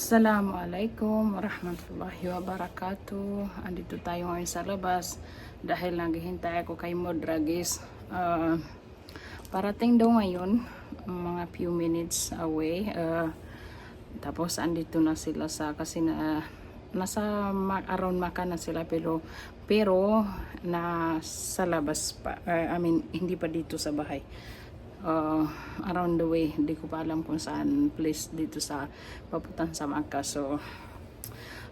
Assalamualaikum warahmatullahi wabarakatuh. Andito tayo ngayon sa labas dahil naghihintay ako kay Modragis. Parating daw ngayon, mga few minutes away. Tapos andito na sila kasi nasa around Maka na sila pero sa labas pa. Hindi pa dito sa bahay. Around the way, hindi ko pa alam kung saan place dito sa papuntang sa Maka. So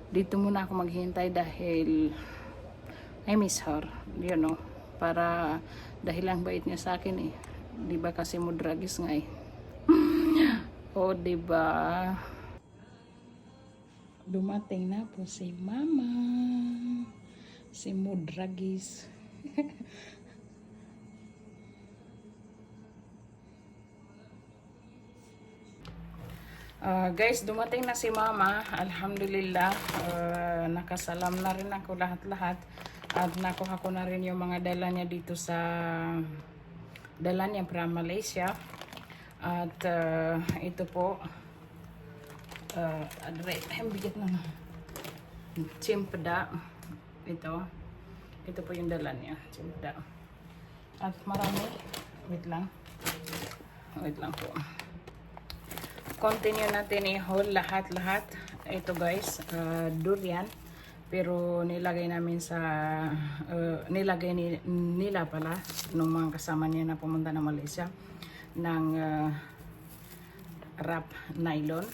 dito muna ako maghihintay dahil I miss her, para dahil lang bait niya sa akin eh, di ba, kasi Modragis nga eh. O di ba, dumating na po si Mama, si Modragis. Guys, dumating na si Mama. Alhamdulillah. Nakasalam na rin ako lahat-lahat. At nakuha ko na rin yung mga dala niya dito dala niya from Malaysia. At ito po, bigat na Cempeda. Ito po yung dala niya, Cempeda. At marami. Wait lang po. Continue natin i-haul lahat-lahat. Ito guys, durian. Pero nilagay namin nila pala nung mga kasama niya na pumunta na Malaysia ng wrap nylon.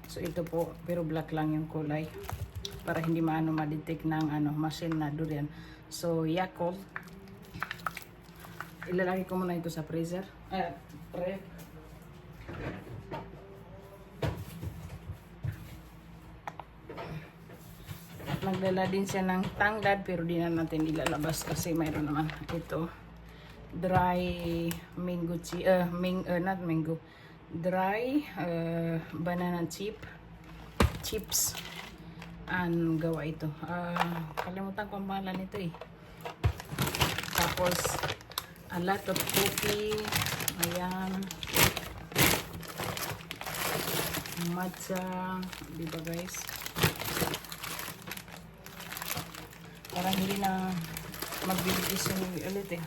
So ito po, pero black lang yung kulay para hindi ma-detect ng machine na durian. So Yakult. Ilalagay ko muna ito sa freezer. Prep. Nagdala din siya ng tanglad pero di na natin ilalabas kasi mayroon naman ito dry mango dry banana chips ang gawa ito. Kalimutan ko ang pangalan nito eh. Tapos a lot of coffee, ayan, matcha, diba guys? Parang hindi na magbibigis ulit eh.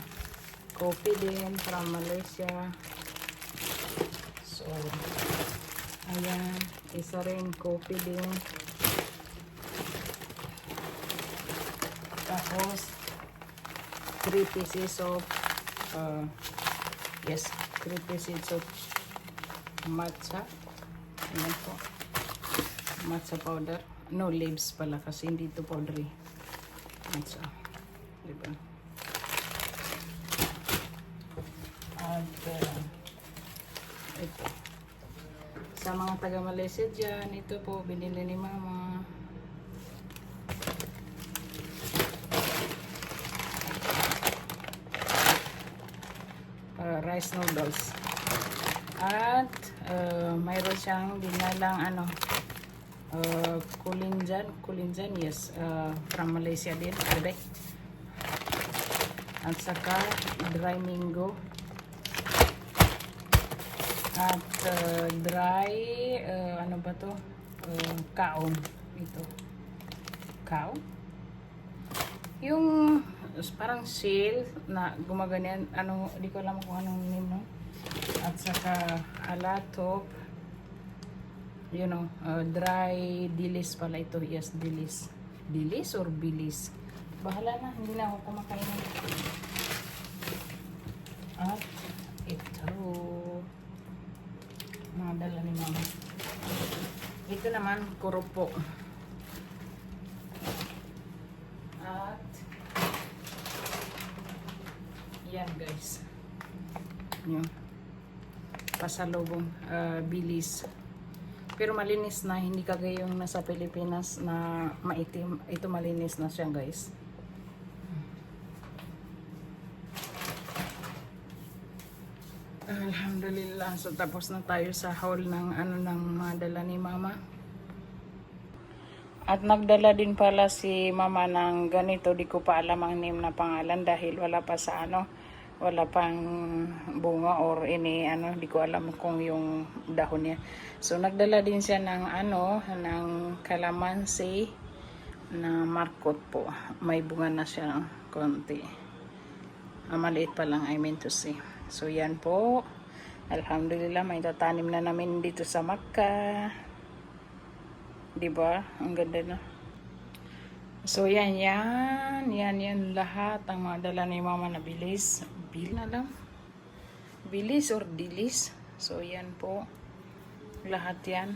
Coffee din from Malaysia. So, ayan. Isa rin coffee din. Tapos, 3 pieces of 3 pieces of matcha. Ayan po. Matcha powder. No leaves pala kasi hindi ito powdery. Matcha, diba? At ito sa mga taga Malaysia dyan, ito po binili ni Mama. Rice noodles. At mayroon siyang dinalang kulinjan, yes, from Malaysia din, bebek. At saka dry mango. At dry, kaon. Ito. Kaon? Yung parang shell na gumaganyan, di ko alam kung anong name, no? At saka alatop. Dry dilis pala ito. Yes, dilis. Dilis or bilis? Bahala na, hindi na ako kumakain. At ito, mga dala ni Mama. Ito naman, kurupo. At yan guys. Yan. Pasalubong, bilis. Pero malinis na, hindi kagaya yung nasa Pilipinas na maitim. Ito malinis na siya guys. Alhamdulillah. So tapos na tayo sa haul ng mga dala ni Mama. At nagdala din pala si Mama ng ganito, di ko pa alam ang name na pangalan dahil wala pa sa wala pang bunga or ini ano, di ko alam kung yung dahon niya. So nagdala din siya ng ano, ng kalamansi na markot po. May bunga na siya konti. Maliit pa lang, I mean to say. So yan po. Alhamdulillah, may tatanim na namin dito sa Makkah. Diba? Ang ganda na. So yan lahat ang mga dala ni mama na bilis. Na lang. Bilis or dilis. So yan po. Lahat yan.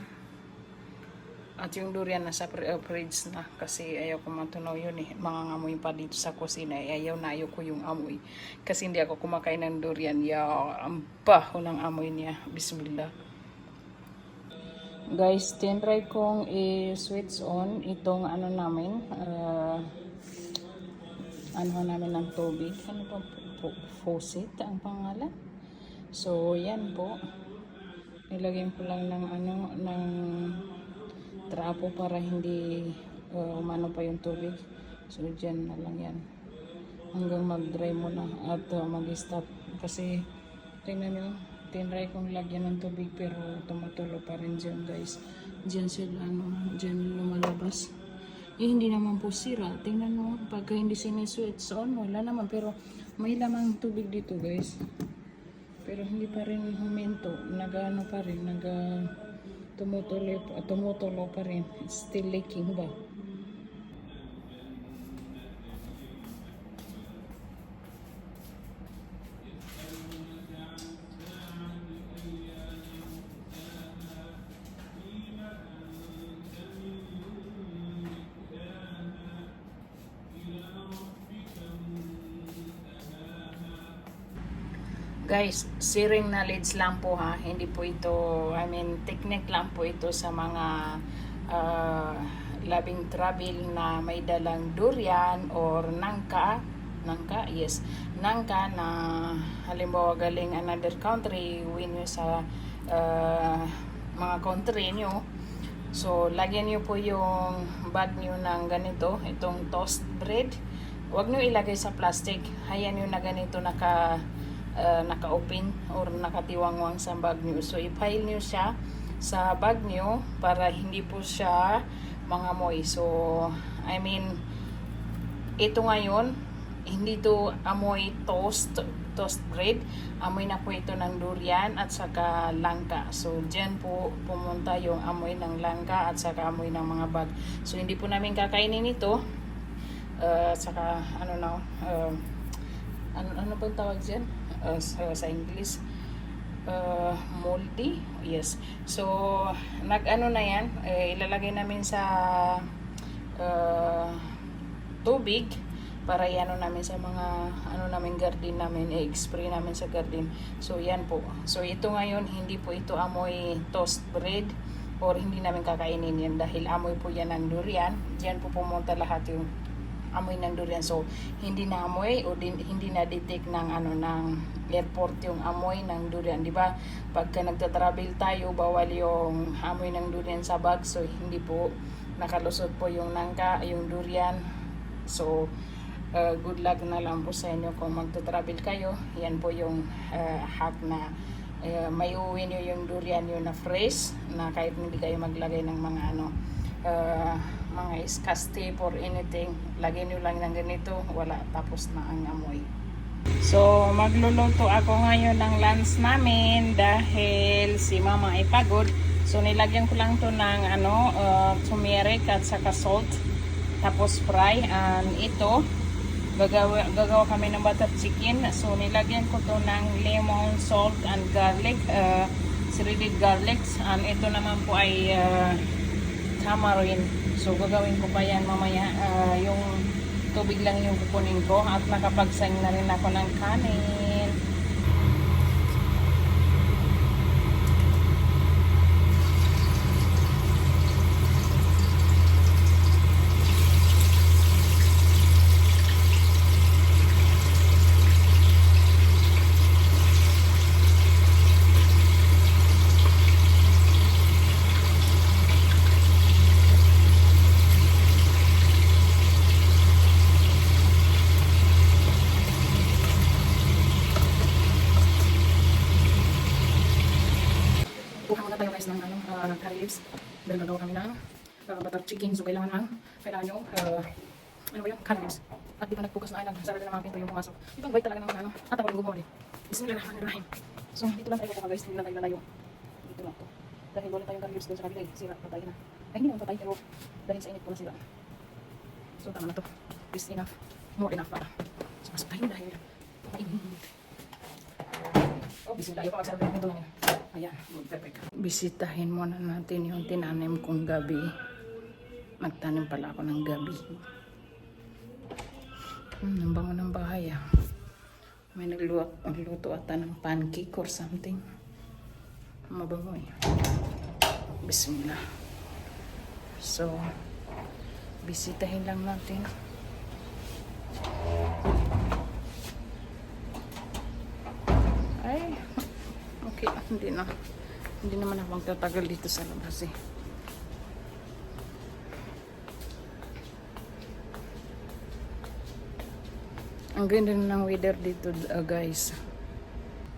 At yung durian nasa fridge na kasi ayaw ko matunaw yun eh. Mangangamoy pa dito sa kusina. Ayaw ko yung amoy. Kasi hindi ako kumakain ng durian. Ang baho ng amoy niya. Bismillah. Guys, tinry kong i-switch on itong ano namin. Ano namin ng tubig. Ano pa? Faucet ang pangalan. So, yan po. Nilagyan ko lang ng ano, ng trapo para hindi umano pa yung tubig. So dyan na lang yan hanggang mag-dry muna at mag-stop kasi tingnan nyo, tinry kong lagyan ng tubig pero tumutulo pa rin dyan guys. Dyan sila dyan lumalabas. Hindi naman po sira, tingnan nyo pagka hindi siniswitch on wala naman pero may lamang tubig dito guys pero hindi pa rin huminto, nag-ano pa rin, tumutulo pa rin. It's still leaking ba? Guys, sharing knowledge lang po ha. Hindi po ito, I mean, technique lang po ito sa mga labing travel na may dalang durian or nangka, yes, nangka na halimbawa galing another country, uwi nyo sa mga country nyo. So, lagyan nyo po yung bag nyo ng ganito, itong toast bread. Huwag nyo ilagay sa plastic. Hayaan nyo na ganito naka-open or nakatiwangwang sa bag nyo. So, i-file nyo siya sa bag nyo para hindi po siya mangamoy. So, I mean, ito ngayon, hindi to amoy toast bread. Amoy na po ito ng durian at saka langka. So, dyan po pumunta yung amoy ng langka at saka amoy ng mga bag. So, hindi po namin kakainin ito. Saka, ano bang tawag dyan? Sa English moldy, yes. So nag-ano na yan, ilalagay namin sa tubig para iano namin sa mga namin garden namin, i-spray namin sa garden. So yan po. So ito ngayon hindi po ito amoy toast bread or hindi namin kakainin yan dahil amoy po yan ng durian. Diyan po pumunta lahat yung amoy ng durian. So hindi na amoy o hindi na detect ng ng airport yung amoy ng durian, di ba? Pagka nagta-travel tayo, bawal yung amoy ng durian sa bag. So hindi po nakalusot po yung nangka, yung durian. So good luck na lang po sa inyo kung magta-travel kayo. Yan po yung hack na may uwi nyo yung durian yun na fresh, na kahit hindi kayo maglagay ng mga mga scotch tape or anything, lagyan nyo lang ng ganito, wala, tapos na ang amoy. So magluluto ako ngayon ng lunch namin dahil si mama ay pagod. So nilagyan ko lang to ng turmeric at saka salt, tapos fry. And ito gagawa kami ng butter chicken. So nilagyan ko to ng lemon, salt and garlic, shredded garlic. And ito naman po ay tamarind. So gagawin ko pa yan mamaya. Yung tubig lang yung kukunin ko at nakapagsang na rin ako ng kanin. guys ng curry leaves. Dahil gagawa kami ng butter chicken. So kailangan nyo ano ba yung curry leaves. At di pa nagpukas na island. Sarado na mga pinto yung pumasok. Ibang bite talaga ng atawag yung gumawa. Bismillahirrahmanirrahim. So dito lang tayo kukuha guys. Hindi lang tayo lalayo. Dito lang to. Dahil wala tayong curry leaves doon sa kabila. Sira, patay na. Ay hindi naman patay pero dahil sa init ko na sila. So tama na to. Is enough. More enough para. So mas pahin dahil mainit. Oh, bismillah. Ayaw pa magsarap yung pinto namin. Ayan, perfect. Bisitahin muna natin yung tinanim kong gabi. Nagtanim pala ako ng gabi. Ang bango ng bahay ah. May nagluto ata ng pancake or something. Mabango eh. Bismillah. So, bisitahin lang natin. Ay, okay. Hindi naman ako magtatagal dito sa labas eh. Ang ganda ng weather dito guys.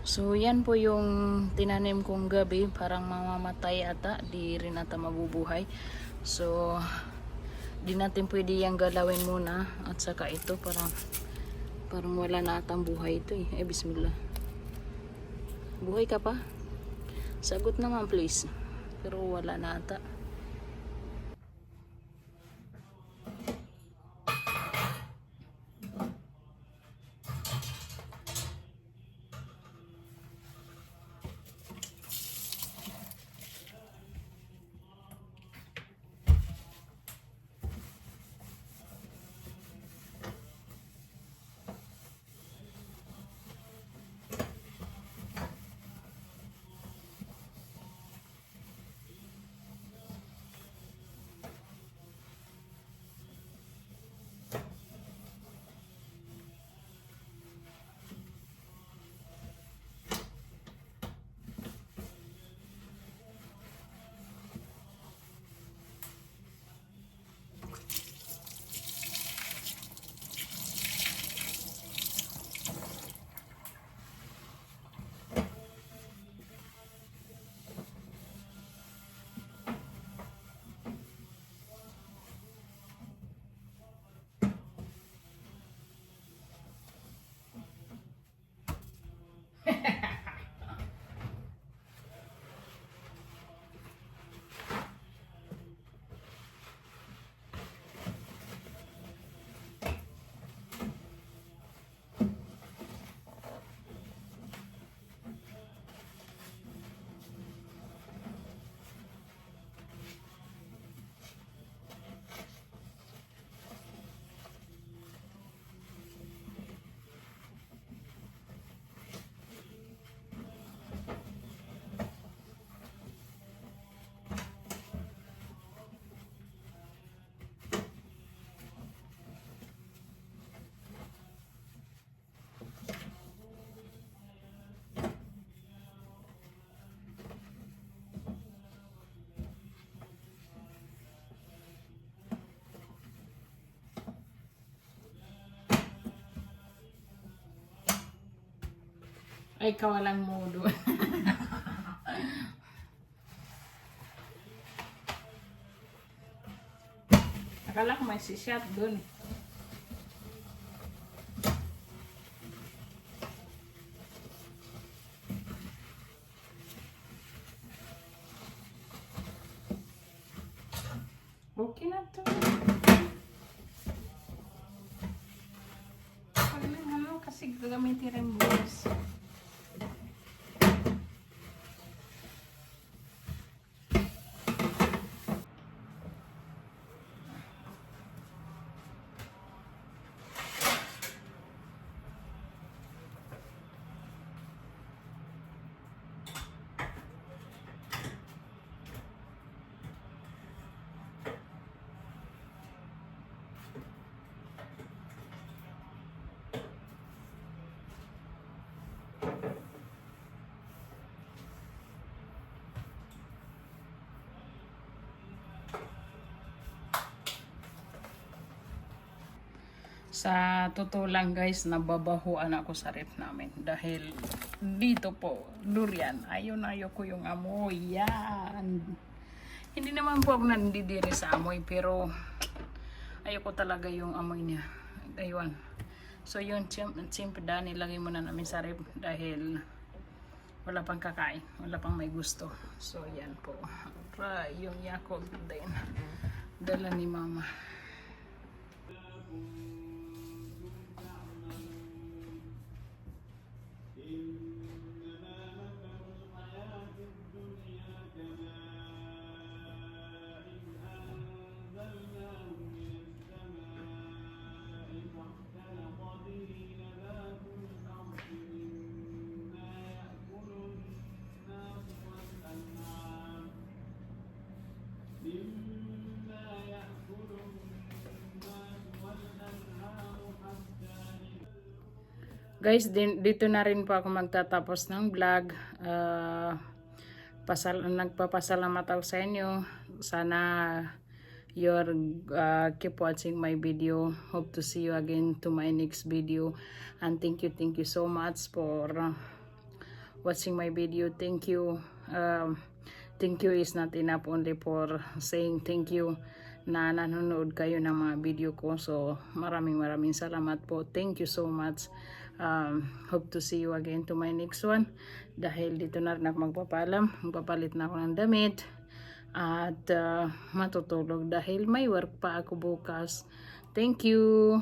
So yan po yung tinanim kong gabi. Parang mamamatay ata. Di rin ata mabubuhay. So di natin pwede yung galawin muna. At saka ito parang wala na atang buhay ito eh. Eh bismillah. Buhay ka pa? Sagot naman please. Pero wala na ata. Ay, kawalang modo. Akala ko may sishot dun. Okay na to. Kasi gagamitin rin bukas. Sa totoo lang guys, nababahuan ako sa rep namin. Dahil dito po, durian. Ayaw ko yung amoy. Yan. Hindi naman po ako nandidiri sa amoy. Pero ayoko talaga yung amoy niya. Ayun. So yun, simple nilagay muna namin sa rep. Dahil wala pang kakain. Wala pang may gusto. So yan po. Yung Yakult din. Dala ni mama. Guys, dito na rin po ako magtatapos ng vlog. Nagpapasalamat ako sa inyo. Sana keep watching my video. Hope to see you again to my next video. And thank you so much for watching my video. Thank you. Thank you is not enough only for saying thank you na nanonood kayo ng mga video ko. So maraming salamat po. Thank you so much. Hope to see you again to my next one. Dahil dito na rin ako magpapalam. Magpapalit na ako ng damit. At matutulog dahil may work pa ako bukas. Thank you.